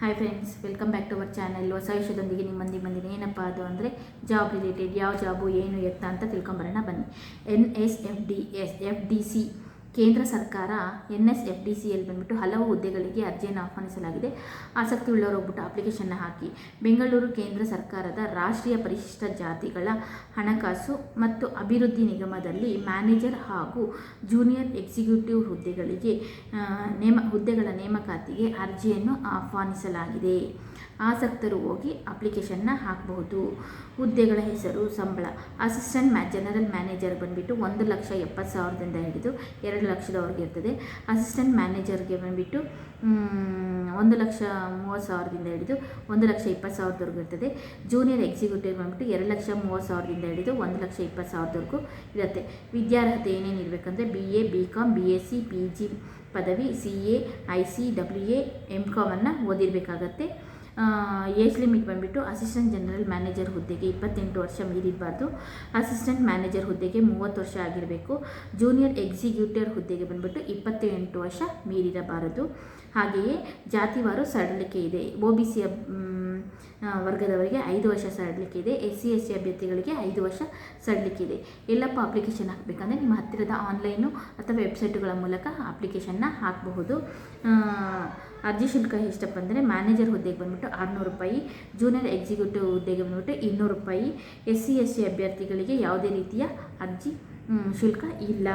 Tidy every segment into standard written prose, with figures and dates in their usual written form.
Hi friends, welcome back to our channel. ಹೊಸ ವಿಷಯದೊಂದಿಗೆ ನಿಮ್ಮೊಂದಿಗೆ ಬಂದಿನಿ. ಏನಪ್ಪ ಅದು ಅಂದರೆ ಜಾಬ್ ರಿಲೇಟೆಡ್, ಯಾವ ಜಾಬು ಏನು ಎತ್ತ ಅಂತ ತಿಳ್ಕೊಂಬರೋಣ ಬನ್ನಿ. NSFDC ಕೇಂದ್ರ ಸರ್ಕಾರ NSFDCಯಲ್ಲಿ ಬಂದುಬಿಟ್ಟು ಹಲವು ಹುದ್ದೆಗಳಿಗೆ ಅರ್ಜಿಯನ್ನು ಆಹ್ವಾನಿಸಲಾಗಿದೆ. ಆಸಕ್ತಿ ಉಳ್ಳವರು ಹೋಗ್ಬಿಟ್ಟು ಅಪ್ಲಿಕೇಶನ್ನ ಹಾಕಿ. ಬೆಂಗಳೂರು ಕೇಂದ್ರ ಸರ್ಕಾರದ ರಾಷ್ಟ್ರೀಯ ಪರಿಶಿಷ್ಟ ಜಾತಿಗಳ ಹಣಕಾಸು ಮತ್ತು ಅಭಿವೃದ್ಧಿ ನಿಗಮದಲ್ಲಿ ಮ್ಯಾನೇಜರ್ ಹಾಗೂ ಜೂನಿಯರ್ ಎಕ್ಸಿಕ್ಯೂಟಿವ್ ಹುದ್ದೆಗಳ ನೇಮಕಾತಿಗೆ ಅರ್ಜಿಯನ್ನು ಆಹ್ವಾನಿಸಲಾಗಿದೆ. ಆಸಕ್ತರು ಹೋಗಿ ಅಪ್ಲಿಕೇಶನ್ನ ಹಾಕಬಹುದು. ಹುದ್ದೆಗಳ ಹೆಸರು, ಸಂಬಳ: ಅಸಿಸ್ಟೆಂಟ್ ಜನರಲ್ ಮ್ಯಾನೇಜರ್ ಬಂದುಬಿಟ್ಟು 1,70,000ದಿಂದ ಹಿಡಿದು 2,00,000ದವರೆಗೆ ಇರ್ತದೆ. ಅಸಿಸ್ಟೆಂಟ್ ಮ್ಯಾನೇಜರ್ಗೆ ಬಂದುಬಿಟ್ಟು 1,30,000ದಿಂದ ಹಿಡಿದು 1,20,000ದವರೆಗೂ ಇರ್ತದೆ. ಜೂನಿಯರ್ ಎಕ್ಸಿಕ್ಯೂಟಿವ್ ಬಂದುಬಿಟ್ಟು 2,30,000ದಿಂದ ಹಿಡಿದು 1,20,000ದವರೆಗೂ ಇರುತ್ತೆ. ವಿದ್ಯಾರ್ಹತೆ ಏನೇನು ಇರಬೇಕಂದ್ರೆ BA, BCom, BSc, PG ಪದವಿ, CA, ICAA, MComನ್ನು ಓದಿರಬೇಕಾಗತ್ತೆ. ಏಜ್ ಲಿಮಿಟ್ ಬಂದುಬಿಟ್ಟು ಅಸಿಸ್ಟೆಂಟ್ ಜನರಲ್ ಮ್ಯಾನೇಜರ್ ಹುದ್ದೆಗೆ 28 ವರ್ಷ ಮೀರಿರಬಾರ್ದು. ಅಸಿಸ್ಟೆಂಟ್ ಮ್ಯಾನೇಜರ್ ಹುದ್ದೆಗೆ 30 ವರ್ಷ ಆಗಿರಬೇಕು. ಜೂನಿಯರ್ ಎಕ್ಸಿಕ್ಯೂಟಿವ್ ಹುದ್ದೆಗೆ ಬಂದುಬಿಟ್ಟು 28 ವರ್ಷ ಮೀರಿರಬಾರದು. ಹಾಗೆಯೇ ಜಾತಿವಾರು ಸಡಿಲಿಕೆ ಇದೆ. OBC ವರ್ಗದವರಿಗೆ 5 ವರ್ಷ ಸಡಿಲಿಕೆ ಇದೆ. SC ST ಅಭ್ಯರ್ಥಿಗಳಿಗೆ 5 ವರ್ಷ ಸಡಿಲಿಕೆ ಇದೆ. ಎಲ್ಲಪ್ಪ ಅಪ್ಲಿಕೇಶನ್ ಹಾಕಬೇಕಂದ್ರೆ ನಿಮ್ಮ ಹತ್ತಿರದ ಆನ್ಲೈನು ಅಥವಾ ವೆಬ್ಸೈಟ್ಗಳ ಮೂಲಕ ಅಪ್ಲಿಕೇಶನ್ನ ಹಾಕಬಹುದು. ಅರ್ಜಿ ಶುಲ್ಕ ಎಷ್ಟಪ್ಪ ಅಂದರೆ ಮ್ಯಾನೇಜರ್ ಹುದ್ದೆಗೆ ಬಂದುಬಿಟ್ಟು 600 ರೂಪಾಯಿ, ಜೂನಿಯರ್ ಎಕ್ಸಿಕ್ಯೂಟಿವ್ ಹುದ್ದೆಗೆ ಬಂದುಬಿಟ್ಟು 200 ರೂಪಾಯಿ. SC ST ಅಭ್ಯರ್ಥಿಗಳಿಗೆ ಯಾವುದೇ ರೀತಿಯ ಅರ್ಜಿ ಶುಲ್ಕ ಇಲ್ಲ.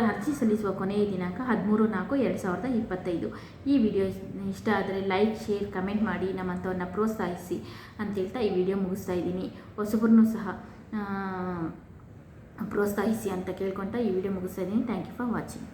ಅರ್ಜಿ ಸಲ್ಲಿಸುವ ಕೊನೆಯ ದಿನಾಂಕ 13/4/2025. ಈ ವಿಡಿಯೋ ಇಷ್ಟ ಆದರೆ ಲೈಕ್, ಶೇರ್, ಕಮೆಂಟ್ ಮಾಡಿ ನಮ್ಮಂಥವ್ರನ್ನ ಪ್ರೋತ್ಸಾಹಿಸಿ ಅಂತ ಹೇಳ್ತಾ ಈ ವಿಡಿಯೋ ಮುಗಿಸ್ತಾ ಇದ್ದೀನಿ. ಹೊಸಬರನ್ನು ಸಹ ಪ್ರೋತ್ಸಾಹಿಸಿ ಅಂತ ಕೇಳ್ಕೊತಾ ಈ ವಿಡಿಯೋ ಮುಗಿಸ್ತಾ ಇದ್ದೀನಿ. Thank you for watching.